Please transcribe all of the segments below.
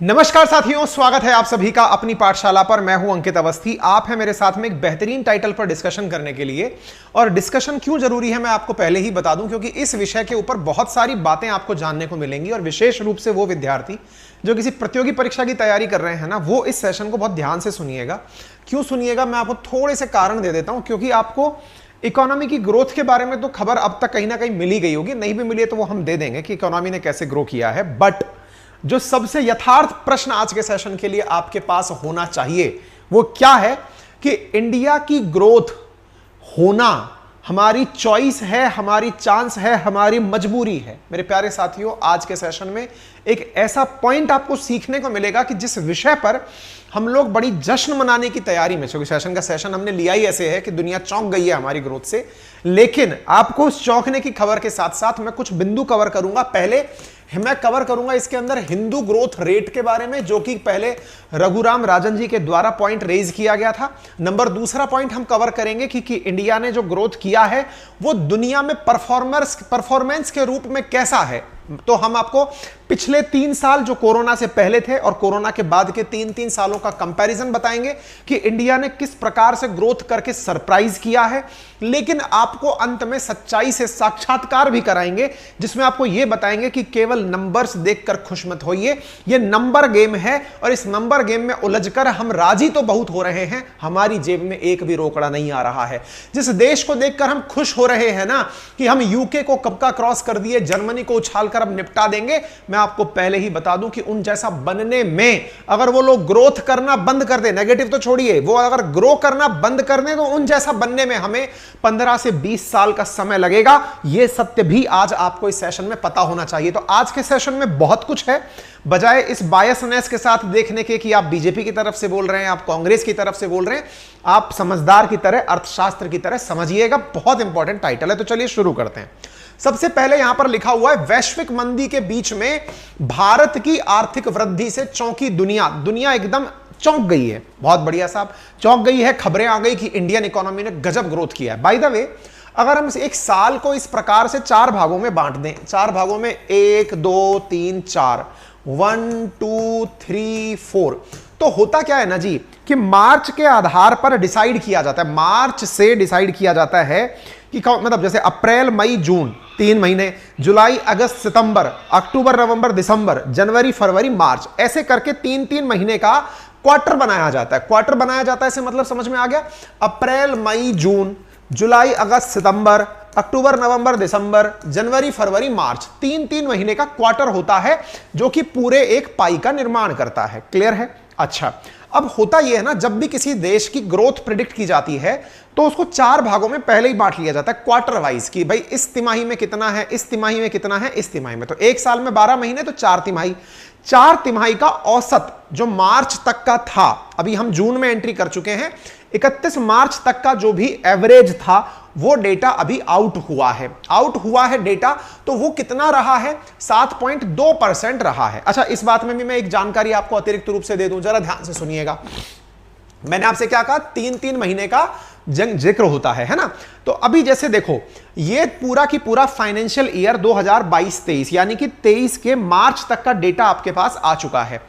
नमस्कार साथियों, स्वागत है आप सभी का अपनी पाठशाला पर। मैं हूं अंकित अवस्थी। आप हैं मेरे साथ में एक बेहतरीन टाइटल पर डिस्कशन करने के लिए। और डिस्कशन क्यों जरूरी है मैं आपको पहले ही बता दूं, क्योंकि इस विषय के ऊपर बहुत सारी बातें आपको जानने को मिलेंगी। और विशेष रूप से वो विद्यार्थी जो किसी प्रतियोगी परीक्षा की तैयारी कर रहे हैं ना, वो इस सेशन को बहुत ध्यान से सुनिएगा। क्यों सुनिएगा, मैं आपको थोड़े से कारण दे देता हूं। क्योंकि आपको इकोनॉमी की ग्रोथ के बारे में तो खबर अब तक कहीं ना कहीं मिली गई होगी, नहीं भी मिली है तो वो हम दे देंगे कि इकोनॉमी ने कैसे ग्रो किया है। बट जो सबसे यथार्थ प्रश्न आज के सेशन के लिए आपके पास होना चाहिए वो क्या है कि इंडिया की ग्रोथ होना हमारी चॉइस है, हमारी चांस है, हमारी मजबूरी है। मेरे प्यारे साथियों, आज के सेशन में एक ऐसा पॉइंट आपको सीखने को मिलेगा कि जिस विषय पर हम लोग बड़ी जश्न मनाने की तैयारी में, क्योंकि सेशन का सेशन हमने लिया ही ऐसे है कि दुनिया चौंक गई है हमारी ग्रोथ से। लेकिन आपको उस चौंकने की खबर के साथ साथ मैं कुछ बिंदु कवर करूंगा। पहले मैं कवर करूंगा इसके अंदर हिंदू ग्रोथ रेट के बारे में, जो कि पहले रघुराम राजन जी के द्वारा पॉइंट रेज किया गया था। नंबर दूसरा पॉइंट हम कवर करेंगे कि इंडिया ने जो ग्रोथ किया है वो दुनिया में परफॉर्मेंस के रूप में कैसा है। तो हम आपको पिछले 3 साल जो कोरोना से पहले थे और कोरोना के बाद के 3 सालों का कंपैरिजन बताएंगे कि इंडिया ने किस प्रकार से ग्रोथ करके सरप्राइज किया है। लेकिन आपको अंत में सच्चाई से साक्षात्कार भी कराएंगे, जिसमें आपको यह बताएंगे कि केवल नंबर्स देखकर खुश मत होइए, यह नंबर गेम है। और इस नंबर गेम में उलझकर हम राजी तो बहुत हो रहे हैं, हमारी जेब में एक भी रोकड़ा नहीं आ रहा है। जिस देश को देखकर हम खुश हो रहे हैं ना कि हम यूके को कब का क्रॉस कर दिए, जर्मनी को उछालकर अब निपटा देंगे, मैं आपको पहले ही बता दूं कि उन जैसा बनने में अगर वो लोग ग्रोथ करना बंद कर दे, नेगेटिव तो छोड़िए, वो अगर ग्रो करना बंद कर दे तो उन जैसा बनने में हमें 15 से 20 साल का समय लगेगा। यह सत्य भी आज आपको इस सेशन में पता होना चाहिए। तो आज के सेशन में बहुत कुछ है। बजाय इस बायसनेस के साथ देखने के कि आप बीजेपी की तरफ से बोल रहे हैं, आप कांग्रेस की तरफ से बोल रहे हैं, आप समझदार की तरह, अर्थशास्त्र की तरह समझिएगा। बहुत इंपॉर्टेंट टाइटल है। तो चलिए शुरू करते हैं। सबसे पहले यहां पर लिखा हुआ है, वैश्विक मंदी के बीच में भारत की आर्थिक वृद्धि से चौंकी दुनिया। दुनिया एकदम चौंक गई है। बहुत बढ़िया साहब, चौंक गई है। खबरें आ गई कि इंडियन इकोनॉमी ने गजब ग्रोथ किया है। बाय द वे, अगर हम एक साल को इस प्रकार से 4 भागों में बांट दें, 4 भागों में 1 2 3 4, 1 2 3 4, तो होता क्या है ना जी कि मार्च के आधार पर डिसाइड किया जाता है। मार्च से डिसाइड किया जाता है कि मतलब जैसे अप्रैल मई जून 3 महीने, जुलाई अगस्त सितंबर, अक्टूबर नवंबर दिसंबर, जनवरी फरवरी मार्च, ऐसे करके 3 महीने का क्वार्टर बनाया जाता है। क्वार्टर बनाया जाता है इससे मतलब समझ में आ गया। अप्रैल मई जून, जुलाई अगस्त सितंबर, अक्टूबर नवंबर दिसंबर, जनवरी फरवरी मार्च, 3 महीने का क्वार्टर होता है, जो कि पूरे एक पाई का निर्माण करता है। क्लियर है? अच्छा, अब होता यह है ना, जब भी किसी देश की ग्रोथ प्रिडिक्ट की जाती है तो उसको 4 भागों में पहले ही बांट लिया जाता है, क्वार्टर वाइज, कि भाई इस तिमाही में कितना है, इस तिमाही में कितना है, इस तिमाही में। तो एक साल में 12 महीने तो 4 तिमाही। 4 तिमाही का औसत जो मार्च तक का था, अभी हम जून में एंट्री कर चुके हैं, 31 मार्च तक का जो भी एवरेज था वो डेटा अभी आउट हुआ है डेटा। तो वो कितना रहा है? 7.2% रहा है। अच्छा, इस बात में भी मैं एक जानकारी आपको अतिरिक्त रूप से दे दूं, जरा ध्यान से सुनिएगा। मैंने आपसे क्या कहा? 3 महीने का जिक्र होता है ना। तो अभी जैसे देखो, ये पूरा की पूरा फाइनेंशियल ईयर 2022-23 यानी कि 23 के मार्च तक का डेटा आपके पास आ चुका है।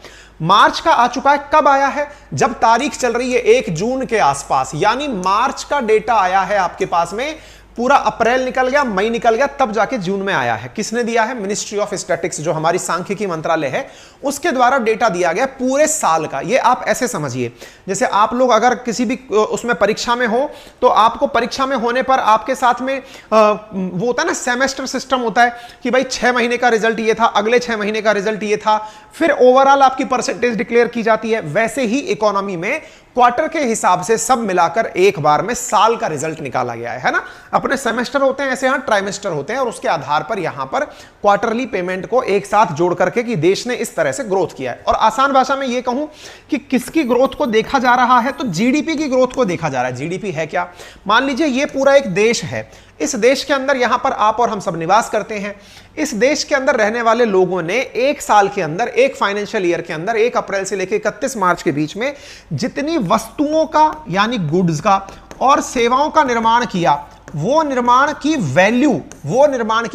मार्च का आ चुका है। कब आया है? जब तारीख चल रही है 1 जून के आसपास, यानी मार्च का डेटा आया है आपके पास में। पूरा अप्रैल निकल गया, मई निकल गया, तब जाके जून में आया है। किसने दिया है? मिनिस्ट्री ऑफ स्टैटिस्टिक्स, जो हमारी सांख्यिकी मंत्रालय है, उसके द्वारा डेटा दिया गया पूरे साल का। ये आप ऐसे समझिए, जैसे आप लोग अगर किसी भी उसमें परीक्षा में हो तो आपको परीक्षा में होने पर आपके साथ में वो होता है ना, सेमेस्टर सिस्टम होता है कि भाई 6 महीने का रिजल्ट ये था, अगले 6 महीने का रिजल्ट ये था, फिर ओवरऑल आपकी परसेंटेज डिक्लेयर की जाती है। वैसे ही इकोनॉमी में क्वार्टर के हिसाब से सब मिलाकर एक बार में साल का रिजल्ट निकाला गया है ना। अपने सेमेस्टर होते हैं, ऐसे यहां ट्राइमेस्टर होते हैं, और उसके आधार पर यहां पर क्वार्टरली पेमेंट को एक साथ जोड़ करके कि देश ने इस तरह से ग्रोथ किया है। और आसान भाषा में यह कहूं कि किसकी ग्रोथ को देखा जा रहा है, तो जीडीपी की ग्रोथ को देखा जा रहा है। जीडीपी है क्या? मान लीजिए यह पूरा एक देश है। इस देश के अंदर यहां पर आप और हम सब निवास करते हैं। इस देश के अंदर रहने वाले लोगों ने एक साल के अंदर, एक फाइनेंशियल ईयर के अंदर, 1 अप्रैल से लेकर 31 मार्च के बीच में जितनी वस्तुओं का यानी गुड्स का और सेवाओं का निर्माण किया, वो निर्माण की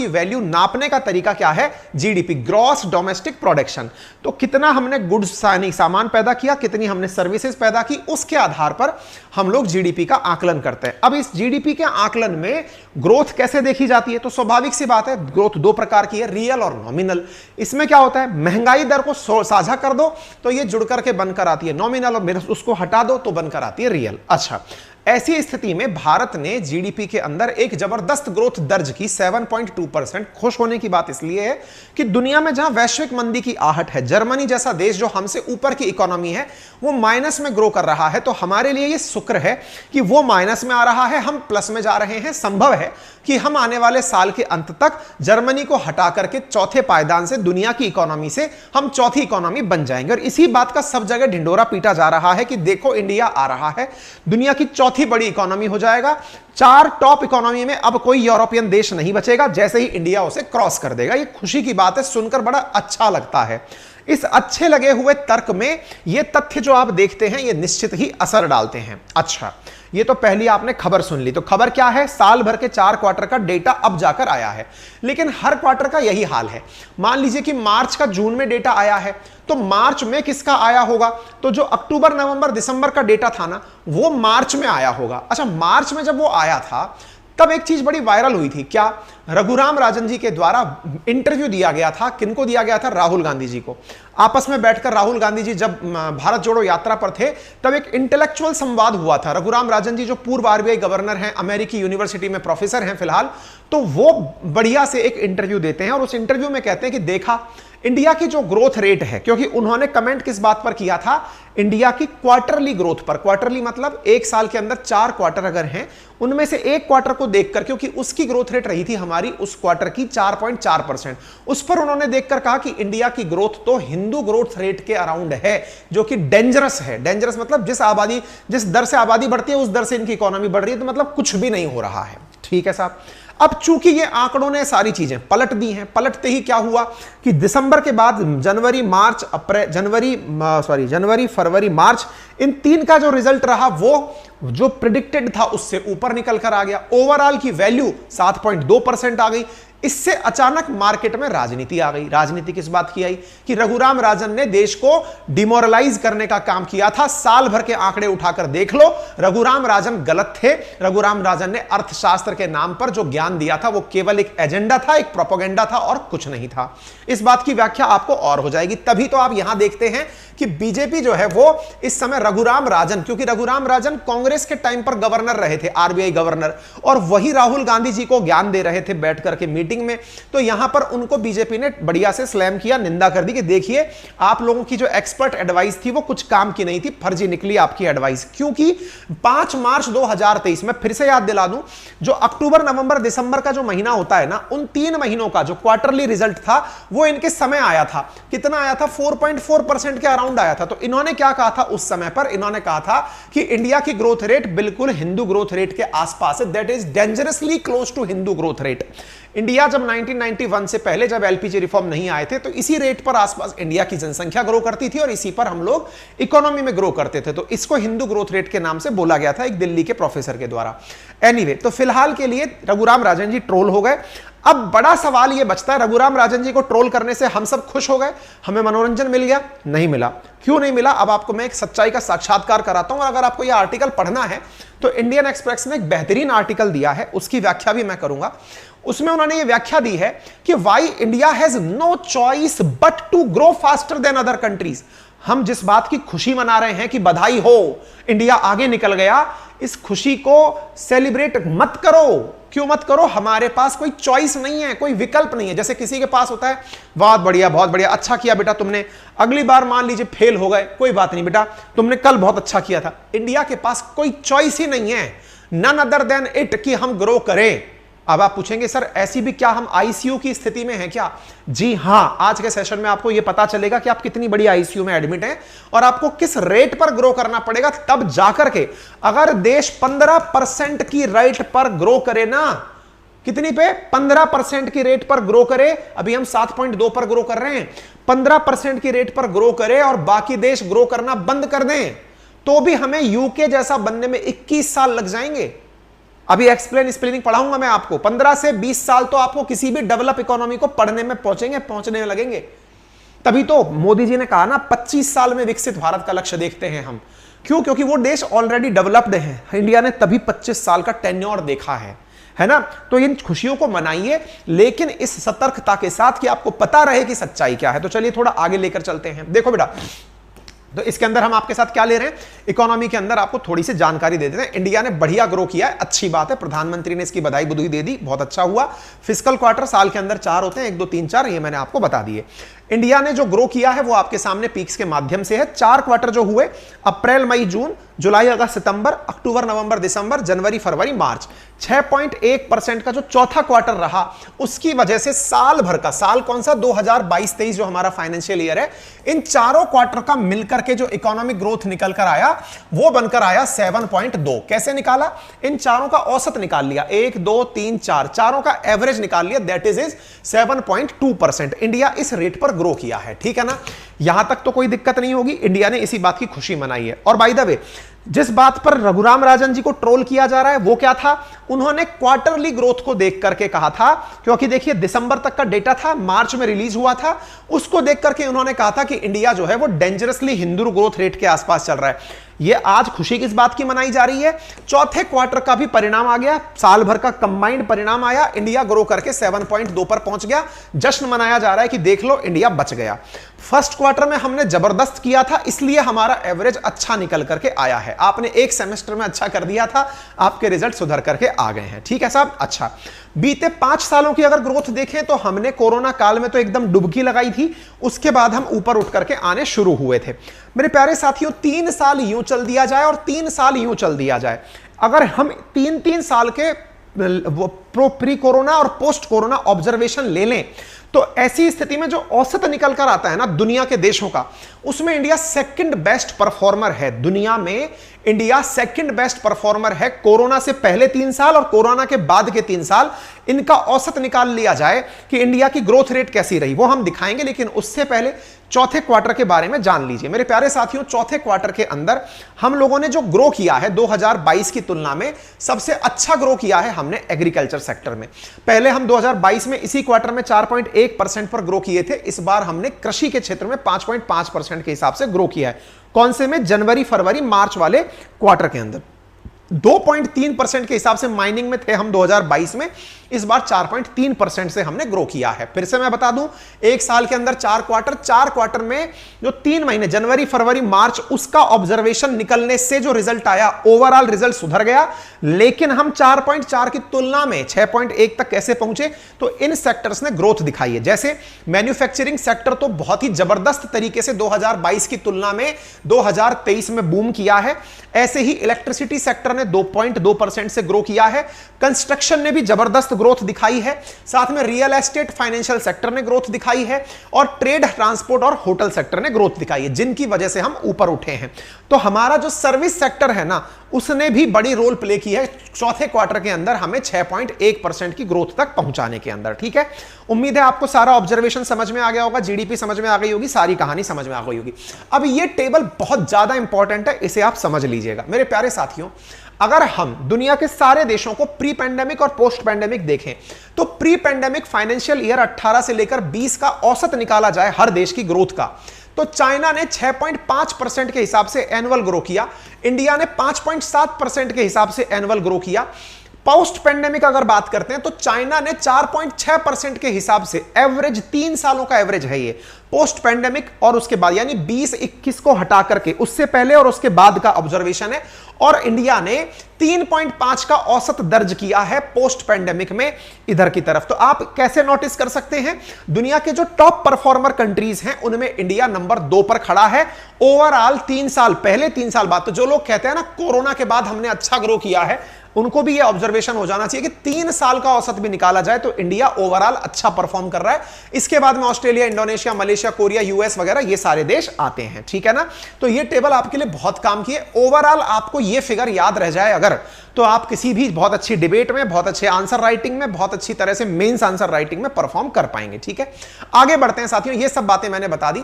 वैल्यू नापने का तरीका क्या है? GDP, gross domestic production. तो कितना हमने गुड्स यानी सामान पैदा किया, कितनी हमने सर्विसेज पैदा की, उसके आधार पर हम लोग जीडीपी का आकलन करते हैं। अब इस जीडीपी के आकलन में ग्रोथ कैसे देखी जाती है? तो स्वाभाविक सी बात है, ग्रोथ दो प्रकार की है, रियल और नॉमिनल। इसमें क्या होता है, महंगाई दर को साझा कर दो तो ये जुड़ करके बनकर आती है नॉमिनल, और उसको हटा दो तो बनकर आती है रियल। अच्छा, ऐसी स्थिति में भारत ने जीडीपी के अंदर एक जबरदस्त ग्रोथ दर्ज की, 7.2%। खुश होने की बात इसलिए है कि दुनिया में जहां वैश्विक मंदी की आहट है, जर्मनी जैसा देश जो हमसे ऊपर की इकोनॉमी है वो माइनस में ग्रो कर रहा है, तो हमारे लिए ये शुक्र है कि वो माइनस में आ रहा है, हम प्लस में जा रहे हैं। संभव है कि हम आने वाले साल के अंत तक जर्मनी को हटा करके चौथे पायदान से, दुनिया की इकोनॉमी से हम चौथी इकोनॉमी बन जाएंगे। और इसी बात का सब जगह ढिंडोरा पीटा जा रहा है कि देखो इंडिया आ रहा है, दुनिया की चौथी बड़ी इकोनॉमी हो जाएगा। 4 टॉप इकोनॉमी में अब कोई यूरोपियन देश नहीं बचेगा, जैसे ही इंडिया उसे क्रॉस कर देगा। ये खुशी की बात है, सुनकर बड़ा अच्छा लगता है। इस अच्छे लगे हुए तर्क में ये तथ्य जो आप देखते हैं ये निश्चित ही असर डालते हैं। अच्छा, ये तो पहली आपने खबर सुन ली। तो खबर क्या है? साल भर के 4 क्वार्टर का डेटा अब जाकर आया है, लेकिन हर क्वार्टर का यही हाल है। मान लीजिए कि मार्च का जून में डेटा आया है, तो मार्च में किसका आया होगा? तो जो अक्टूबर, नवंबर, दिसंबर का डेटा था ना, वो मार्च में आया होगा। अच्छा, मार्च में जब वो आया था तब एक चीज बड़ी वायरल हुई थी। क्या? रघुराम राजन जी के द्वारा इंटरव्यू दिया गया था। किनको दिया गया था? राहुल गांधी जी को। आपस में बैठकर राहुल गांधी जी जब भारत जोड़ो यात्रा पर थे तब एक इंटेलेक्चुअल संवाद हुआ था। रघुराम राजन जी जो पूर्व आरबीआई गवर्नर हैं, अमेरिकी यूनिवर्सिटी में प्रोफेसर हैं फिलहाल, तो वो बढ़िया से एक इंटरव्यू देते हैं और उस इंटरव्यू में कहते हैं कि देखा इंडिया की जो ग्रोथ रेट है, क्योंकि उन्होंने कमेंट किस बात पर किया था? इंडिया की क्वार्टरली ग्रोथ पर। क्वार्टरली मतलब एक साल के अंदर 4 क्वार्टर अगर हैं, उनमें से एक क्वार्टर को देखकर, क्योंकि उसकी ग्रोथ रेट रही थी हमारी उस क्वार्टर की 4.4%, उस पर उन्होंने देखकर कहा कि इंडिया की ग्रोथ तो हिंदू ग्रोथ रेट के अराउंड है, जो कि डेंजरस है। डेंजरस मतलब जिस दर से आबादी बढ़ती है उस दर से इनकी इकोनॉमी बढ़ रही है, तो मतलब कुछ भी नहीं हो रहा है। ठीक है साहब। अब चूंकि ये आंकड़ों ने सारी चीजें पलट दी हैं, पलटते ही क्या हुआ कि दिसंबर के बाद जनवरी, फरवरी, मार्च, इन 3 का जो रिजल्ट रहा वो जो प्रिडिक्टेड था उससे ऊपर निकल कर आ गया। ओवरऑल की वैल्यू 7.2% आ गई। इससे अचानक मार्केट में राजनीति आ गई। राजनीति किस बात की आई? कि रघुराम राजन ने देश को डिमोरलाइज करने का काम किया था। साल भर के आंकड़े उठाकर देख लो, रघुराम राजन गलत थे। रघुराम राजन ने अर्थशास्त्र के नाम पर जो ज्ञान दिया था वो केवल एक एजेंडा था, एक प्रोपेगेंडा था और कुछ नहीं था। इस बात की व्याख्या आपको और हो जाएगी। तभी तो आप यहां देखते हैं कि बीजेपी जो है वो इस समय रघुराम राजन, क्योंकि रघुराम राजन कांग्रेस के टाइम पर गवर्नर रहे थे, आरबीआई गवर्नर, और वही राहुल गांधी जी को ज्ञान दे रहे थे बैठ करके मीटिंग में। तो यहां पर उनको बीजेपी ने बढ़िया से स्लैम किया, निंदा कर दी कि देखिए आप लोगों की जो एक्सपर्ट एडवाइस थी वो कुछ काम की नहीं थी, फर्जी निकली आपकी एडवाइस। क्योंकि 5 मार्च 2023 में फिर से याद दिला दूं, जो अक्टूबर, नवंबर, दिसंबर का जो महीना होता है ना, उन 3 महीनों का जो क्वार्टरली रिजल्ट था वो इनके समय आया था। कितना आया था? 4.4% के अराउंड आया था। तो इन्होंने क्या कहा था उस समय पर? इन्होंने कहा था कि इंडिया की ग्रोथ रेट बिल्कुल हिंदू ग्रोथ रेट के आसपास है, that is dangerously close to Hindu growth rate. India जब 1991 से पहले जब एलपीजी रिफॉर्म नहीं आए थे तो इसी रेट पर आसपास इंडिया की जनसंख्या ग्रो करती थी और इसी पर हम लोग इकोनॉमी में ग्रो करते थे। तो इसको हिंदू ग्रोथ रेट के नाम से बोला गया था एक दिल्ली के प्रोफेसर के द्वारा। एनीवे, तो फिलहाल के लिए रघुराम राजन जी ट्रोल हो गए। अब बड़ा सवाल यह बचता है, रघुराम राजन जी को ट्रोल करने से हम सब खुश हो गए, हमें मनोरंजन मिल गया? नहीं मिला। क्यों नहीं मिला? अब आपको मैं एक सच्चाई का साक्षात्कार कराता हूं। और अगर आपको यह आर्टिकल पढ़ना है तो इंडियन एक्सप्रेस ने एक बेहतरीन आर्टिकल दिया है, उसकी व्याख्या भी मैं करूंगा। उसमें उन्होंने ये व्याख्या दी है कि why India has no choice but to grow faster than other countries. हम जिस बात की खुशी मना रहे हैं कि बधाई हो, इंडिया आगे निकल गया, इस खुशी को सेलिब्रेट मत करो। क्यों मत करो? हमारे पास कोई चॉइस नहीं है, कोई विकल्प नहीं है। जैसे किसी के पास होता है, बहुत बढ़िया, बहुत बढ़िया, अच्छा किया बेटा तुमने, अगली बार मान लीजिए फेल हो गए, कोई बात नहीं बेटा, तुमने कल बहुत अच्छा किया था। इंडिया के पास कोई चॉइस ही नहीं है, नन अदर देन इट, कि हम ग्रो करें। अब आप पूछेंगे सर ऐसी भी क्या हम आईसीयू की स्थिति में हैं क्या? जी हां, आज के सेशन में आपको यह पता चलेगा कि आप कितनी बड़ी आईसीयू में एडमिट हैं और आपको किस रेट पर ग्रो करना पड़ेगा, तब जाकर के अगर देश 15% की रेट पर ग्रो करे ना, कितनी पे? 15% की रेट पर ग्रो करे, अभी हम 7.2 पर ग्रो कर रहे हैं, 15% की रेट पर ग्रो करे और बाकी देश ग्रो करना बंद कर दें, तो भी हमें यूके जैसा बनने में 21 साल लग जाएंगे। अभी एक्सप्लेनिंग पढ़ाऊंगा मैं आपको। 15 से 20 साल तो आपको किसी भी डेवलप इकोनॉमी को पढ़ने में पहुंचने में लगेंगे। तभी तो मोदी जी ने कहा ना 25 साल में विकसित भारत का लक्ष्य देखते हैं हम। क्यों? क्योंकि वो देश ऑलरेडी डेवलप्ड है, इंडिया ने तभी 25 साल का टेन्योर देखा है ना। तो इन खुशियों को मनाइए, लेकिन इस सतर्कता के साथ कि आपको पता रहे कि सच्चाई क्या है। तो चलिए थोड़ा आगे लेकर चलते हैं। देखो बेटा, तो इसके अंदर हम आपके साथ क्या ले रहे हैं, इकोनॉमी के अंदर आपको थोड़ी सी जानकारी दे देते हैं। इंडिया ने बढ़िया ग्रो किया है, अच्छी बात है, प्रधानमंत्री ने इसकी बधाई बुधाई दे दी, बहुत अच्छा हुआ। फिस्कल क्वार्टर साल के अंदर 4 होते हैं, 1 2 3 4, ये मैंने आपको बता दिए। इंडिया ने जो ग्रो किया है वो आपके सामने पीक्स के माध्यम से है। 4 क्वार्टर जो हुए, अप्रैल मई जून, जुलाई अगस्त सितंबर, अक्टूबर नवंबर दिसंबर, जनवरी फरवरी मार्च, 6.1% का जो चौथा क्वार्टर रहा, उसकी वजह से साल भर का, साल कौन सा, 2022-23 जो हमारा फाइनेंशियल ईयर है, इन चारों क्वार्टर का मिलकर के जो इकोनॉमिक ग्रोथ निकल कर आया वो बनकर आया 7.2। कैसे निकाला? इन चारों का औसत निकाल लिया, 1 2 3 4, चारों का एवरेज निकाल लिया, दैट इज 7.2%। इंडिया इस रेट पर ग्रो किया है, ठीक है ना। यहां तक तो कोई दिक्कत नहीं होगी, इंडिया ने इसी बात की खुशी मनाई है। और बाय द वे, जिस बात पर रघुराम राजन जी को ट्रोल किया जा रहा है वो क्या था, उन्होंने क्वार्टरली ग्रोथ को देख करके कहा था, क्योंकि देखिए दिसंबर तक का डेटा था, मार्च में रिलीज हुआ था, उसको देख करके उन्होंने कहा था कि इंडिया जो है वो डेंजरसली हिंदू ग्रोथ रेट के आसपास चल रहा है। ये आज खुशी किस बात की मनाई जा रही है, चौथे क्वार्टर का भी परिणाम आ गया, साल भर का कंबाइंड परिणाम आया, इंडिया ग्रो करके 7.2 पर पहुंच गया। जश्न मनाया जा रहा है कि देख लो इंडिया बच गया। फर्स्ट क्वार्टर में हमने जबरदस्त किया था, इसलिए हमारा एवरेज अच्छा निकल करके आया है। आपने एक सेमेस्टर में अच्छा कर दिया था, आपके रिजल्ट सुधर करके आ गए हैं, ठीक है साहब। अच्छा, बीते 5 सालों की अगर ग्रोथ देखें तो हमने कोरोना काल में तो एकदम डुबकी लगाई थी, उसके बाद हम ऊपर उठ करके आने शुरू हुए थे। मेरे प्यारे साथियों, 3 साल यूं चल दिया जाए और 3 साल यूं चल दिया जाए, अगर हम 3-3 साल के प्री कोरोना और पोस्ट कोरोना ऑब्जर्वेशन ले लें, तो ऐसी स्थिति में जो औसत निकल कर आता है ना दुनिया के देशों का, उसमें इंडिया सेकंड बेस्ट परफॉर्मर है। दुनिया में इंडिया सेकंड बेस्ट परफॉर्मर है। कोरोना से पहले 3 साल और कोरोना के बाद के 3 साल, इनका औसत निकाल लिया जाए कि इंडिया की ग्रोथ रेट कैसी रही, वो हम दिखाएंगे। लेकिन उससे पहले चौथे क्वार्टर के बारे में जान लीजिए मेरे प्यारे साथियों। चौथे क्वार्टर के अंदर हम लोगों ने जो ग्रो किया है 2022 की तुलना में, सबसे अच्छा ग्रो किया है हमने एग्रीकल्चर सेक्टर में। पहले हम 2022 में इसी क्वार्टर में 4.1% पर ग्रो किए थे, इस बार हमने कृषि के क्षेत्र में 5.5% के हिसाब से ग्रो किया है। कौन से में? जनवरी फरवरी मार्च वाले क्वार्टर के अंदर। 2.3% के हिसाब से माइनिंग में थे हम 2022 में, इस बार 4.3% से हमने ग्रो किया है। फिर से मैं बता दूं, एक साल के अंदर 4 क्वार्टर में जो 3 महीने जनवरी फरवरी मार्च, उसका ऑब्जर्वेशन निकलने से जो रिजल्ट आया, ओवरऑल रिजल्ट सुधर गया। लेकिन हम 4.4 की तुलना में 6.1 तक कैसे पहुंचे, तो इन सेक्टर्स ने ग्रोथ दिखाई है। जैसे मैन्युफैक्चरिंग सेक्टर तो बहुत ही जबरदस्त तरीके से 2022 की तुलना में 2023 में बूम किया है। ऐसे ही इलेक्ट्रिसिटी सेक्टर ने 2.2% से ग्रो किया है। कंस्ट्रक्शन ने भी जबरदस्त ग्रोथ दिखाई है, साथ में रियल एस्टेट फाइनेंशियल सेक्टर ने ग्रोथ दिखाई है, और ट्रेड ट्रांसपोर्ट और होटल सेक्टर ने ग्रोथ दिखाई है, जिनकी वजह से हम ऊपर उठे हैं। तो हमारा जो सर्विस सेक्टर है ना, उसने भी बड़ी रोल प्ले की है चौथे क्वार्टर के अंदर हमें 6.1% की ग्रोथ तक पहुंचाने के अंदर, ठीक है। उम्मीद है आपको सारा ऑब्जर्वेशन समझ में आ गया होगा, जीडीपी समझ में आ गई होगी, सारी कहानी समझ में आ गई होगी। अब ये टेबल बहुत ज्यादा इंपॉर्टेंट है, इसे आप समझ लीजिएगा मेरे प्यारे साथियों। अगर हम दुनिया के सारे देशों को प्री पैंडेमिक और पोस्ट पैंडेमिक देखें, तो प्री पैंडेमिक फाइनेंशियल ईयर 18 से लेकर 20 का औसत निकाला जाए हर देश की ग्रोथ का, तो चाइना ने 6.5% के हिसाब से एनुअल ग्रो किया, इंडिया ने 5.7% के हिसाब से एनुअल ग्रो किया। पोस्ट पेंडेमिक अगर बात करते हैं तो चाइना ने 4.6% के हिसाब से एवरेज, 3 सालों का एवरेज है ये पोस्ट पेंडेमिक, और उसके बाद यानी 20-21 को हटा करके उससे पहले और उसके बाद का ऑब्जर्वेशन है। और इंडिया ने 3.5 का औसत दर्ज किया है पोस्ट पेंडेमिक में इधर की तरफ। तो आप कैसे नोटिस कर सकते हैं, दुनिया के जो टॉप परफॉर्मर कंट्रीज हैं उनमें इंडिया नंबर 2 पर खड़ा है ओवरऑल। 3 साल पहले 3 साल बाद, तो जो लोग कहते हैं ना कोरोना के बाद हमने अच्छा ग्रो किया है, उनको भी ये ऑब्जर्वेशन हो जाना चाहिए कि 3 साल का औसत भी निकाला जाए तो इंडिया ओवरऑल अच्छा परफॉर्म कर रहा है। इसके बाद में Australia, Indonesia, Malaysia, Korea, US वगैरह ये सारे देश आते हैं, ठीक है ना। तो ये टेबल आपके लिए बहुत काम की है। ओवरऑल आपको ये फिगर याद रह जाए अगर, तो आप किसी भी बहुत अच्छी डिबेट में, बहुत अच्छे आंसर राइटिंग में, बहुत अच्छी तरह से मेंस आंसर राइटिंग में परफॉर्म कर पाएंगे, ठीक है। आगे बढ़ते हैं साथियों, ये सब बातें मैंने बता दी।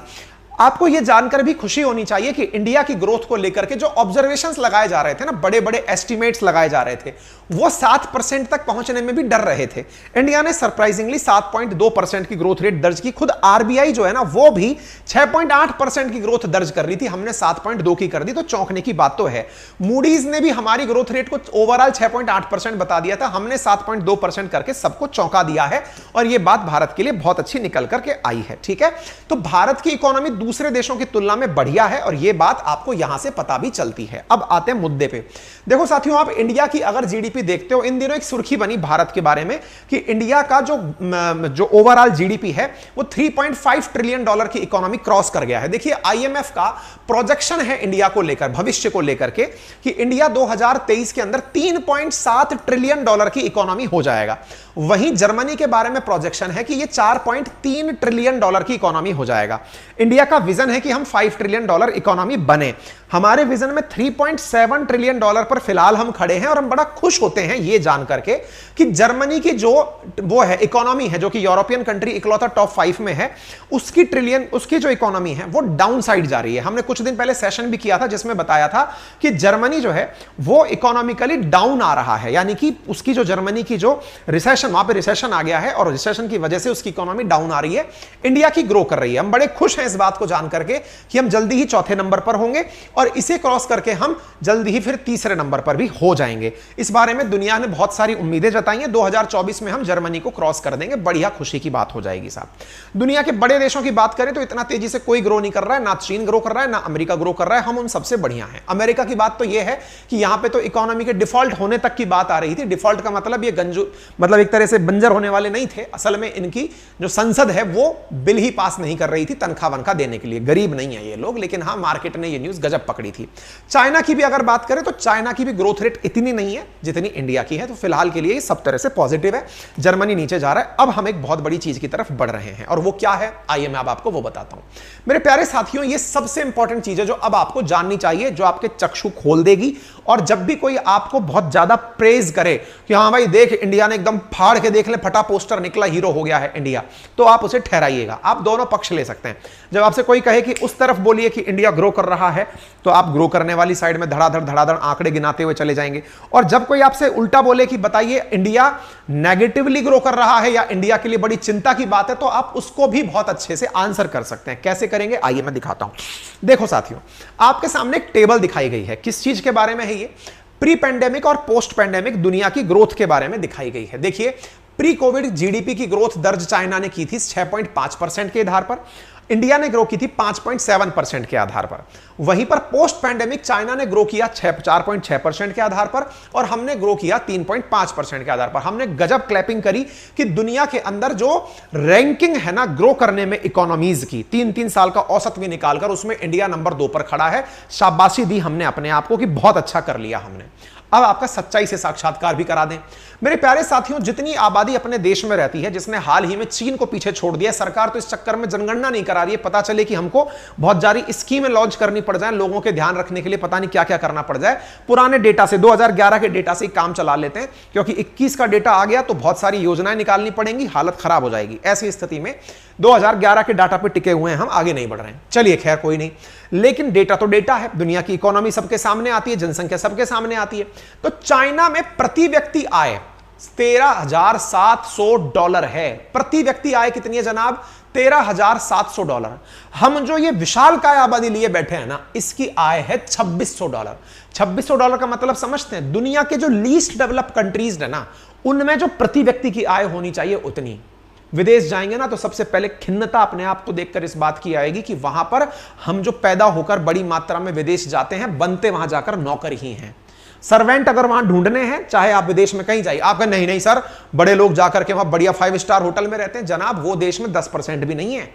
आपको यह जानकर भी खुशी होनी चाहिए कि इंडिया की ग्रोथ को लेकर के जो ऑब्जर्वेशंस लगाए जा रहे थे ना, बड़े बड़े एस्टिमेट्स लगाए जा रहे थे, वो 7% तक पहुंचने में भी डर रहे थे। इंडिया ने सरप्राइजिंगली 7.2% की ग्रोथ रेट दर्ज की। खुद आरबीआई जो है ना, वो भी 6.8% की ग्रोथ दर्ज कर रही थी, हमने 7.2 की कर दी, तो चौंकने की बात तो है। मूडीज ने भी हमारी ग्रोथ रेट को ओवरऑल 6.8% बता दिया था, हमने 7.2% करके सबको चौंका दिया है, और यह बात भारत के लिए बहुत अच्छी निकल करके आई है। ठीक है, तो भारत की इकोनॉमी दूसरे देशों की तुलना में बढ़िया है, और यह बात आपको यहां से पता भी चलती है। अब आते हैं मुद्दे पे। देखो साथियों, आप इंडिया की अगर जीडीपी देखते हो, इन दिनों एक सुर्खी बनी भारत के बारे में कि इंडिया का जो ओवरऑल जीडीपी है वो $3.5 ट्रिलियन की इकोनॉमी क्रॉस कर गया है। देखिए, आईएमएफ का प्रोजेक्शन है इंडिया को लेकर, भविष्य को लेकर के, कि इंडिया 2023 के अंदर $3.7 ट्रिलियन की इकोनॉमी हो जाएगा। वहीं जर्मनी के बारे में प्रोजेक्शन है कि ये $4.3 ट्रिलियन की इकोनॉमी हो जाएगा। इंडिया का विजन है कि हम $5 ट्रिलियन इकोनॉमी बने। हमारे विजन में $3.7 ट्रिलियन पर फिलहाल हम खड़े हैं, और हम बड़ा खुश होते हैं ये जान करके कि जर्मनी की जो वो है इकोनॉमी है, जो कि यूरोपियन कंट्री इकलौता टॉप 5 में है, उसकी जो इकोनॉमी है वो डाउन साइड जा रही है। हमने कुछ दिन पहले सेशन भी किया था जिसमें बताया था कि जर्मनी जो है वो इकोनॉमिकली डाउन आ रहा है, यानी कि उसकी जो जर्मनी की जो रिसेशन, वहां पे रिसेशन आ गया है, और रिसेशन की वजह से उसकी इकोनॉमी डाउन आ रही है। इंडिया की ग्रो कर रही है। हम बड़े खुश हैं इस बात को जान करके कि हम जल्दी ही चौथे नंबर पर होंगे, और इसे क्रॉस करके हम जल्दी ही फिर तीसरे नंबर पर भी हो जाएंगे। इस बारे में दुनिया ने बहुत सारी उम्मीदें जताई हैं। 2024 में हम जर्मनी को क्रॉस कर देंगे, बढ़िया खुशी की बात हो जाएगी साहब। दुनिया के बड़े देशों की बात करें तो इतना तेजी से कोई ग्रो नहीं कर रहा है, ना चीन ग्रो कर रहा है, ना अमेरिका ग्रो कर रहा है। हम उन सबसे बढ़िया हैं। अमेरिका की बात तो यह है कि यहां पे तो इकोनॉमी के डिफॉल्ट होने तक की बात आ रही थी। डिफॉल्ट का मतलब ये मतलब एक तरह से बंजर होने वाले नहीं थे। असल में इनकी जो संसद है वो बिल ही पास नहीं कर रही थी तनख्वाह वनखा देने के लिए। गरीब नहीं है ये लोग, लेकिन हाँ, मार्केट ने ये न्यूज गजब पकड़ी थी। चाइना की भी अगर बात करें तो चाइना की भी ग्रोथ रेट इतनी नहीं है जितनी इंडिया की है, तो फिलहाल के लिए सब तरह से पॉजिटिव है। जर्मनी नीचे जा रहा है। अब हम एक बहुत बड़ी चीज की तरफ बढ़ रहे हैं, और वो क्या है, आइए मैं अब आपको वो बताता हूं। मेरे प्यारे साथियों, ये सबसे इंपॉर्टेंट चीज है जो अब आपको जाननी चाहिए, जो आपके चक्षु खोल देगी। और जब भी कोई आपको बहुत ज्यादा प्रेज करे कि हाँ भाई देख, इंडिया ने एकदम फाड़ के देख ले, फटा पोस्टर निकला, हीरो हो गया है इंडिया, तो आप उसे ठहराइएगा। आप दोनों पक्ष ले सकते हैं। जब आपसे कोई कहे कि उस तरफ बोलिए कि इंडिया ग्रो कर रहा है, तो आप ग्रो करने वाली साइड में धड़ाधड़ आंकड़े गिनाते हुए चले जाएंगे। और जब कोई आपसे उल्टा बोले कि बताइए इंडिया नेगेटिवली ग्रो कर रहा है या इंडिया के लिए बड़ी चिंता की बात है, तो आप उसको भी बहुत अच्छे से आंसर कर सकते हैं। कैसे करेंगे, आइए मैं दिखाता हूं। देखो साथियों, आपके सामने एक टेबल दिखाई गई है। किस चीज के बारे में है ये? प्री पेंडेमिक और पोस्ट पेंडेमिक दुनिया की ग्रोथ के बारे में दिखाई गई है। देखिए, प्री कोविड जीडीपी की ग्रोथ दर्ज चाइना ने की थी 6.5% के आधार पर, इंडिया ने ग्रो की थी 5.7% के आधार पर। वहीं पर पोस्ट पैंडेमिक चाइना ने ग्रो किया 4.6% के आधार पर, और हमने ग्रो किया 3.5% के आधार पर। हमने गजब क्लैपिंग करी कि दुनिया के अंदर जो रैंकिंग है ना ग्रो करने में इकोनॉमीज की, 3 साल का औसत भी निकालकर, उसमें इंडिया नंबर 2 पर खड़ा है। शाबाशी दी हमने अपने आप को कि बहुत अच्छा कर लिया हमने। अब आपका सच्चाई से साक्षात्कार भी करा दें। मेरे प्यारे साथियों, जितनी आबादी अपने देश में रहती है, जिसने हाल ही में चीन को पीछे छोड़ दिया, सरकार तो इस चक्कर में जनगणना नहीं करा रही है। पता चले कि हमको बहुत सारी स्कीमें लॉन्च करनी पड़ जाए, लोगों के ध्यान रखने के लिए पता नहीं क्या क्या करना पड़ जाए। पुराने डेटा से, 2011 के डेटा से काम चला लेते हैं, क्योंकि 21 का डेटा आ गया तो बहुत सारी योजनाएं निकालनी पड़ेंगी, हालत खराब हो जाएगी। ऐसी स्थिति में 2011 के डाटा पे टिके हुए हैं, हम आगे नहीं बढ़ रहे हैं। चलिए खैर कोई नहीं, लेकिन डेटा तो डेटा है। दुनिया की इकोनॉमी सबके सामने आती है, जनसंख्या सबके सामने आती है। तो चाइना में प्रति व्यक्ति आय $13,700 है। प्रति व्यक्ति आय कितनी है जनाब? $13,700। हम जो ये विशालकाय आबादी लिए बैठे हैं ना, इसकी आय है $2,600। $2,600 का मतलब समझते हैं? दुनिया के जो लीस्ट डेवलप कंट्रीज है ना, उनमें जो प्रति व्यक्ति की आय होनी चाहिए उतनी। विदेश जाएंगे ना तो सबसे पहले खिन्नता अपने आप को देखकर इस बात की आएगी कि वहां पर हम जो पैदा होकर बड़ी मात्रा में विदेश जाते हैं, बनते वहां जाकर नौकर ही हैं। सर्वेंट अगर वहां ढूंढने हैं, चाहे आप विदेश में कहीं जाइए, आप कहें नहीं नहीं सर, बड़े लोग जाकर के वहां बढ़िया 5 स्टार होटल में रहते हैं। जनाब, वो देश में 10% भी नहीं है।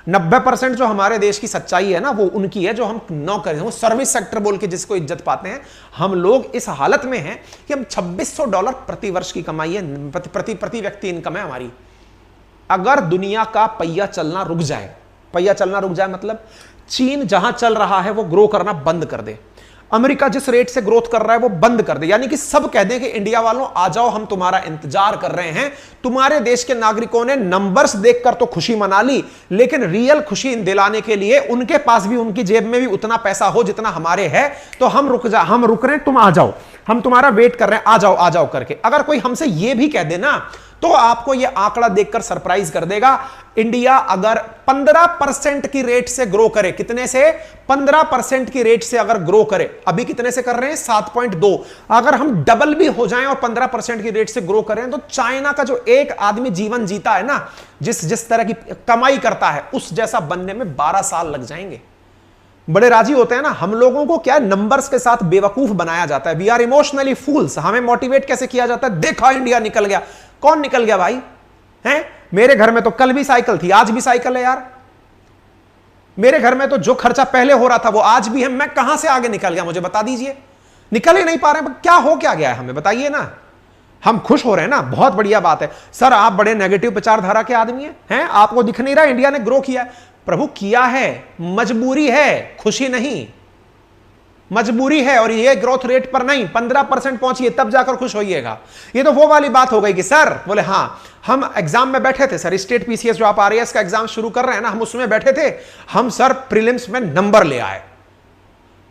90% जो हमारे देश की सच्चाई है ना, वो उनकी है जो हम नौकर हैं, वो सर्विस सेक्टर बोल के जिसको इज्जत पाते हैं। हम लोग इस हालत में हैं कि हम $2,600 प्रति वर्ष की कमाई है, प्रति व्यक्ति इनकम है हमारी। अगर दुनिया का पहिया चलना रुक जाए, पहिया चलना रुक जाए मतलब चीन जहां चल रहा है वो ग्रो करना बंद कर दे, अमेरिका जिस रेट से ग्रोथ कर रहा है वो बंद कर दे, यानी कि सब कह दें कि इंडिया वालों आ जाओ, हम तुम्हारा इंतजार कर रहे हैं। तुम्हारे देश के नागरिकों ने नंबर्स देखकर तो खुशी मना ली, लेकिन रियल खुशी दिलाने के लिए उनके पास भी, उनकी जेब में भी उतना पैसा हो जितना हमारे है, तो हम रुक रहे हैं, तुम आ जाओ, हम तुम्हारा वेट कर रहे हैं, आ जाओ करके। अगर कोई हमसे यह भी कह देना तो आपको यह आंकड़ा देखकर सरप्राइज कर देगा। इंडिया अगर 15% की रेट से ग्रो करे, कितने से? 15% की रेट से अगर ग्रो करे, अभी कितने से कर रहे हैं? 7.2। अगर हम डबल भी हो जाएं और 15% की रेट से ग्रो करें, तो चाइना का जो एक आदमी जीवन जीता है ना, जिस तरह की कमाई करता है, उस जैसा बनने में 12 साल लग जाएंगे। बड़े राजी होते हैं ना। हम लोगों को क्या नंबर्स के साथ बेवकूफ बनाया जाता है। वी आर इमोशनली फूल्स। हमें मोटिवेट कैसे किया जाता है? देखा इंडिया निकल गया। कौन निकल गया भाई? हैं? मेरे घर में तो कल भी साइकिल थी, आज भी साइकिल है यार। मेरे घर में तो जो खर्चा पहले हो रहा था वो आज भी है। मैं कहां से आगे निकल गया? मुझे बता दीजिए। निकल ही नहीं पा रहे हैं। क्या गया है हमें बताइए ना। हम खुश हो रहे हैं ना, बहुत बढ़िया बात है। सर आप बड़े नेगेटिव विचारधारा के आदमी हैं, आपको दिख नहीं रहा इंडिया ने ग्रो किया है? प्रभु किया है, मजबूरी है, खुशी नहीं। मजबूरी है, और ये ग्रोथ रेट पर नहीं, 15% पहुंचिए तब जाकर खुश होइएगा। ये तो वो वाली बात हो गई कि सर बोले हाँ हम एग्जाम में बैठे थे सर, स्टेट पीसीएस जो आप आरएएस का एग्जाम शुरू कर रहे हैं ना, हम उसमें बैठे थे, हम सर प्रीलिम्स में नंबर ले आए।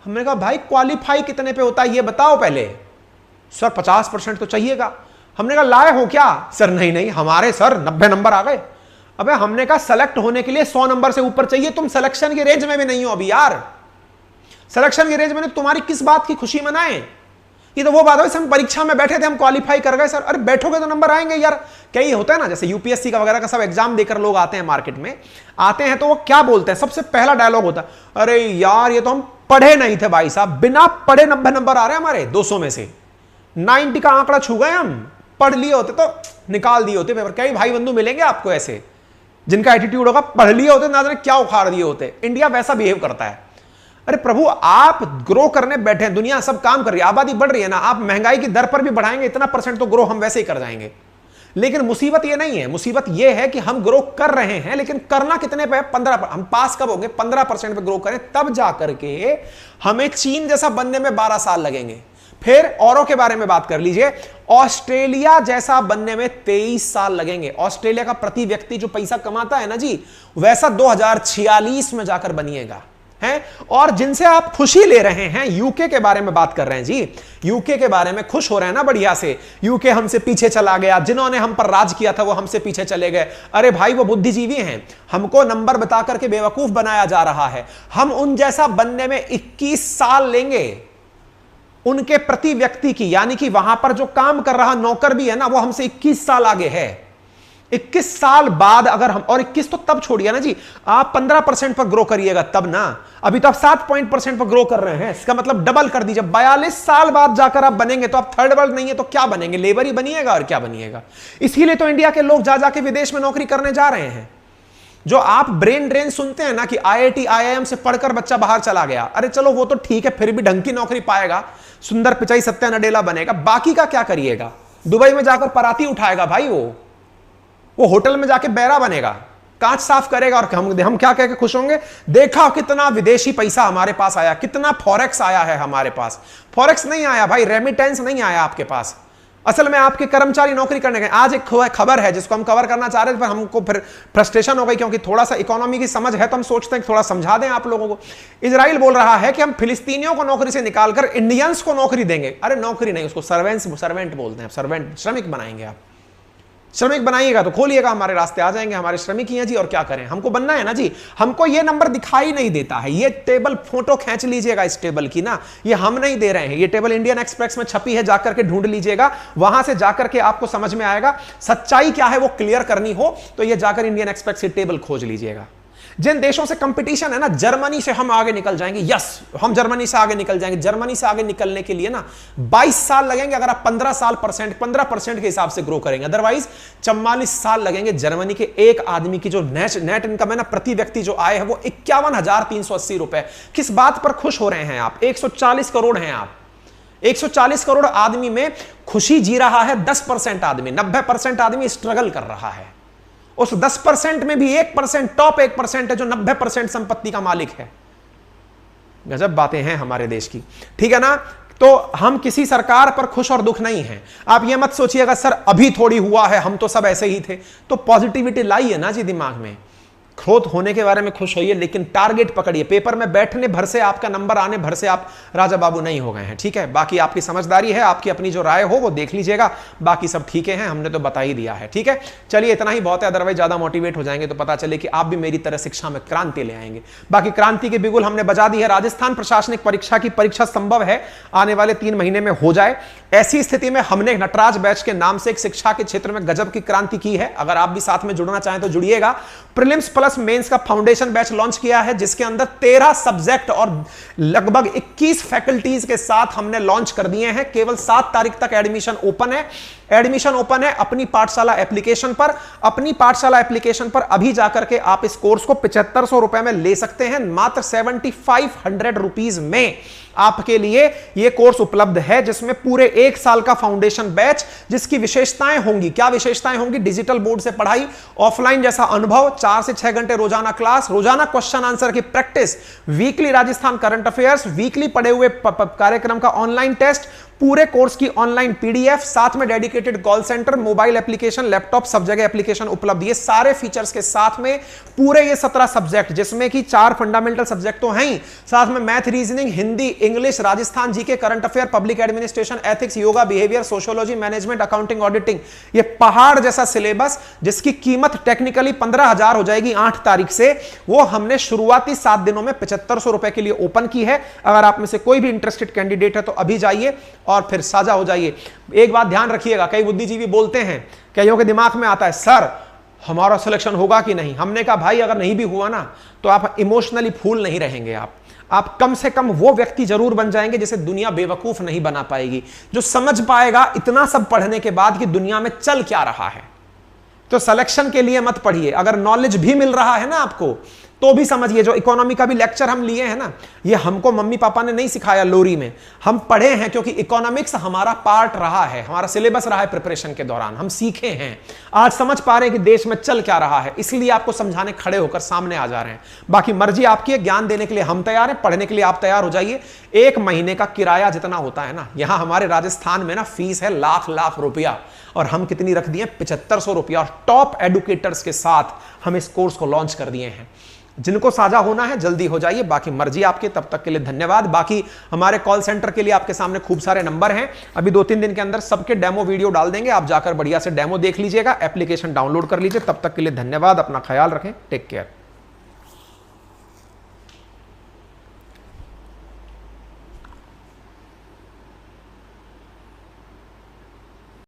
हमने कहा भाई क्वालिफाई कितने पे होता है ये बताओ पहले। सर 50% तो चाहिएगा। हमने कहा लाए हो क्या? सर नहीं हमारे सर 90 नंबर आ गए। अबे हमने कहा सेलेक्ट होने के लिए 100 नंबर से ऊपर चाहिए, तुम सिलेक्शन की रेंज में भी नहीं हो अभी यार। सिलेक्शन की रेंज में तुम्हारी किस बात की खुशी मनाएं? ये तो वो बात है, हम परीक्षा में बैठे थे, हम क्वालिफाई कर गए सर। अरे बैठोगे तो नंबर आएंगे यार। कई होता है ना, जैसे यूपीएससी का वगैरह का सब एग्जाम देकर लोग आते हैं, मार्केट में आते हैं, तो वो क्या बोलते हैं? सबसे पहला डायलॉग होता है, अरे यार ये तो हम पढ़े नहीं थे भाई साहब, बिना पढ़े 90 नंबर आ रहे हैं हमारे 200 में से। 90 का आंकड़ा छू गए हम, पढ़ लिए होते तो निकाल दिए होते पेपर। कई भाई बंधु मिलेंगे आपको ऐसे जिनका एटीट्यूड होगा, पढ़ लिए होते ना जाने क्या उखाड़ दिए होते। इंडिया वैसा बिहेव करता है। अरे प्रभु आप ग्रो करने बैठे हैं, दुनिया सब काम कर रही है, आबादी बढ़ रही है ना, आप महंगाई की दर पर भी बढ़ाएंगे इतना % तो ग्रो हम वैसे ही कर जाएंगे। लेकिन मुसीबत ये नहीं है, मुसीबत ये है कि हम ग्रो कर रहे हैं, लेकिन करना कितने पे है? 15। हम पास कब होंगे? 15% पे ग्रो करें, तब जाकर के हमें चीन जैसा बनने में 12 साल लगेंगे। फिर औरों के बारे में बात कर लीजिए, ऑस्ट्रेलिया जैसा बनने में 23 साल लगेंगे। ऑस्ट्रेलिया का प्रति व्यक्ति जो पैसा कमाता है ना जी, वैसा 2046 में जाकर बनिएगा है। और जिनसे आप खुशी ले रहे हैं, यूके के बारे में बात कर रहे हैं जी, यूके के बारे में खुश हो रहे हैं ना बढ़िया से। यूके हमसे पीछे चला गया, जिन्होंने हम पर राज किया था वो हमसे पीछे चले गए। अरे भाई वो बुद्धिजीवी हैं, हमको नंबर बता करके बेवकूफ बनाया जा रहा है। हम उन जैसा बनने में 21 साल लेंगे उनके प्रति व्यक्ति की, यानी कि वहां पर जो काम कर रहा नौकर भी है ना, वो हमसे 21 साल आगे है। 21 साल बाद अगर हम, और 21 तो तब छोड़िए ना जी, आप 15% पर ग्रो करिएगा तब ना। अभी तो आप 7% पर ग्रो कर रहे हैं, इसका मतलब डबल कर दीजिए। 42 साल बाद जाकर आप बनेंगे, तो आप थर्ड वर्ल्ड नहीं है तो क्या बनेंगे? लेबर ही बनिएगा और क्या बनिएगा। इसीलिए तो इंडिया के लोग जा जाके विदेश में नौकरी करने जा रहे हैं। जो आप ब्रेन ड्रेन सुनते हैं ना कि आईआईटी आईआईएम से पढ़कर बच्चा बाहर चला गया, अरे चलो वो तो ठीक है, फिर भी ढंग की नौकरी पाएगा, सुंदर पिचाई सत्या नडेला बनेगा। बाकी का क्या करिएगा? दुबई में जाकर पराती उठाएगा भाई, वो होटल में जाके बैरा बनेगा, कांच साफ करेगा, और हम क्या कह के खुश होंगे? देखा कितना विदेशी पैसा हमारे पास आया, कितना फॉरेक्स आया है हमारे पास। फॉरेक्स नहीं आया भाई, रेमिटेंस नहीं आया आपके पास। असल में आपके कर्मचारी नौकरी करने गए। आज एक खबर है जिसको हम कवर करना चाह रहे थे, पर हमको फिर फ्रस्ट्रेशन हो गई, क्योंकि थोड़ा सा इकोनॉमी की समझ है तो हम सोचते हैं कि थोड़ा समझा दें आप लोगों को। इजराइल बोल रहा है कि हम फिलिस्तीनियों को नौकरी से निकालकर इंडियंस को नौकरी देंगे। अरे नौकरी नहीं, उसको सर्वेंट बोलते हैं। सर्वेंट, श्रमिक बनाएंगे आप। श्रमिक बनाइएगा तो खोलिएगा, हमारे रास्ते आ जाएंगे, हमारे श्रमिक ही हैं जी, और क्या करें? हमको बनना है ना जी। हमको ये नंबर दिखाई नहीं देता है। ये टेबल फोटो खींच लीजिएगा इस टेबल की ना, ये हम नहीं दे रहे हैं। ये टेबल इंडियन एक्सप्रेस में छपी है, जाकर के ढूंढ लीजिएगा, वहां से जाकर के आपको समझ में आएगा। सच्चाई क्या है वो क्लियर करनी हो तो ये जाकर इंडियन एक्सप्रेस की टेबल खोज लीजिएगा। जिन देशों से कंपटीशन है ना, जर्मनी से हम आगे निकल जाएंगे। यस, हम जर्मनी से आगे निकल जाएंगे। जर्मनी से आगे निकलने के लिए ना 22 साल लगेंगे अगर आप 15% के हिसाब से ग्रो करेंगे। अदरवाइज 44 साल लगेंगे। जर्मनी के एक आदमी की जो नेट इनकम है ना, प्रति व्यक्ति जो आय है, वो 51,380 रुपए। किस बात पर खुश हो रहे हैं आप? 140 करोड़ हैं आप। 140 करोड़ आदमी में खुशी जी रहा है 10% आदमी। 90% आदमी स्ट्रगल कर रहा है। उस 10% में भी 1%, टॉप 1% है जो 90% संपत्ति का मालिक है। गजब बातें हैं हमारे देश की, ठीक है ना। तो हम किसी सरकार पर खुश और दुख नहीं हैं। आप ये मत सोचिएगा सर अभी थोड़ी हुआ है, हम तो सब ऐसे ही थे। तो पॉजिटिविटी लाइए ना जी दिमाग में, ग्रोथ होने के बारे में खुश होइए, लेकिन टारगेट पकड़िए। पेपर में बैठने भर से, आपका नंबर आने भर से आप राजा बाबू नहीं हो गए हैं, ठीक है। बाकी आपकी समझदारी है, आपकी अपनी जो राय हो वो देख लीजिएगा, बाकी सब ठीक है, हमने तो बता ही दिया है, ठीक है। चलिए इतना ही बहुत है, अदरवाइज ज्यादा मोटिवेट हो जाएंगे तो पता चले कि आप भी मेरी तरह शिक्षा में क्रांति ले आएंगे। बाकी क्रांति की बिगुल हमने बजा दी है। राजस्थान प्रशासनिक परीक्षा की परीक्षा संभव है आने वाले 3 महीने में हो जाए। ऐसी स्थिति में हमने नटराज बैच के नाम से एक शिक्षा के क्षेत्र में गजब की क्रांति की है। अगर आप भी साथ में जुड़ना चाहें तो जुड़िएगा। प्रीलिम्स प्लस मेंस का फाउंडेशन बैच लॉन्च किया है, जिसके अंदर 13 सब्जेक्ट और लगभग 21 फैकल्टीज के साथ हमने लॉन्च कर दिए हैं। केवल 7 तारीख तक एडमिशन ओपन है। एडमिशन ओपन है अपनी पाठशाला एप्लीकेशन पर। अपनी पाठशाला एप्लीकेशन पर अभी जाकर के आप इस कोर्स को 7500 रुपए में ले सकते हैं। मात्र 7500 रुपीज में आपके लिए यह कोर्स उपलब्ध है, जिसमें पूरे 1 साल का फाउंडेशन बैच, जिसकी विशेषताएं होंगी। क्या विशेषताएं होंगी? डिजिटल बोर्ड से पढ़ाई, ऑफलाइन जैसा अनुभव, 4 से 6 घंटे रोजाना क्लास, रोजाना क्वेश्चन आंसर की practice, weekly Rajasthan current affairs, weekly पढ़े हुए कार्यक्रम का ऑनलाइन टेस्ट, पूरे कोर्स की ऑनलाइन पीडीएफ, साथ में dedicated call centre, mobile application, laptop, सब जगह एप्लीकेशन उपलब्ध। ये सारे फीचर्स के साथ में पूरे ये 17 सब्जेक्ट, जिसमें कि 4 फंडामेंटल सब्जेक्ट तो हैं ही, साथ में math, reasoning, Hindi, English, Rajasthan GK, current affair, public administration, ethics, yoga, behaviour, sociology, management, accounting, auditing. ये पहाड़ जैसा सिलेबस, जिसकी कीमत टेक्निकली 15,000 हो जाएगी 8 तारीख से, वो हमने शुरुआती 7 दिनों में 7500 रुपए के लिए ओपन की है। अगर आप में से कोई भी इंटरेस्टेड कैंडिडेट है तो अभी जाइए और फिर साझा हो जाइए। एक बात ध्यान रखिएगा, कई बुद्धिजीवी बोलते हैं, कईयों के दिमाग में आता है सर हमारा सिलेक्शन होगा कि नहीं। हमने कहा भाई अगर नहीं भी हुआ ना तो आप इमोशनली फूल नहीं रहेंगे। आप कम से कम वो व्यक्ति जरूर बन जाएंगे जिसे दुनिया बेवकूफ नहीं बना पाएगी, जो समझ पाएगा इतना सब पढ़ने के बाद कि दुनिया में चल क्या रहा है। तो सिलेक्शन के लिए मत पढ़िए, अगर नॉलेज भी मिल रहा है ना आपको तो भी समझिए। जो इकोनॉमी का भी लेक्चर हम लिए हैं ना, ये हमको मम्मी पापा ने नहीं सिखाया लोरी में, हम पढ़े हैं, क्योंकि इकोनॉमिक्स हमारा पार्ट रहा है, हमारा सिलेबस रहा है प्रिपरेशन के दौरान, हम सीखे हैं। आज समझ पा रहे हैं कि देश में चल क्या रहा है, इसलिए आपको समझाने खड़े होकर सामने आ जा रहे हैं। बाकी मर्जी आपकी है, ज्ञान देने के लिए हम तैयार हैं, पढ़ने के लिए आप तैयार हो जाइए। 1 महीने का किराया जितना होता है ना, यहां हमारे राजस्थान में ना फीस है लाख रुपया, और हम कितनी रख दिए? 7500 रुपया। और टॉप एडुकेटर्स के साथ हम इस कोर्स को लॉन्च कर दिए हैं। जिनको साझा होना है जल्दी हो जाइए, बाकी मर्जी आपके। तब तक के लिए धन्यवाद। बाकी हमारे कॉल सेंटर के लिए आपके सामने खूब सारे नंबर हैं, अभी 2-3 दिन के अंदर सबके डेमो वीडियो डाल देंगे, आप जाकर बढ़िया से डेमो देख लीजिएगा, एप्लीकेशन डाउनलोड कर लीजिए। तब तक के लिए धन्यवाद, अपना ख्याल रखें, टेक केयर।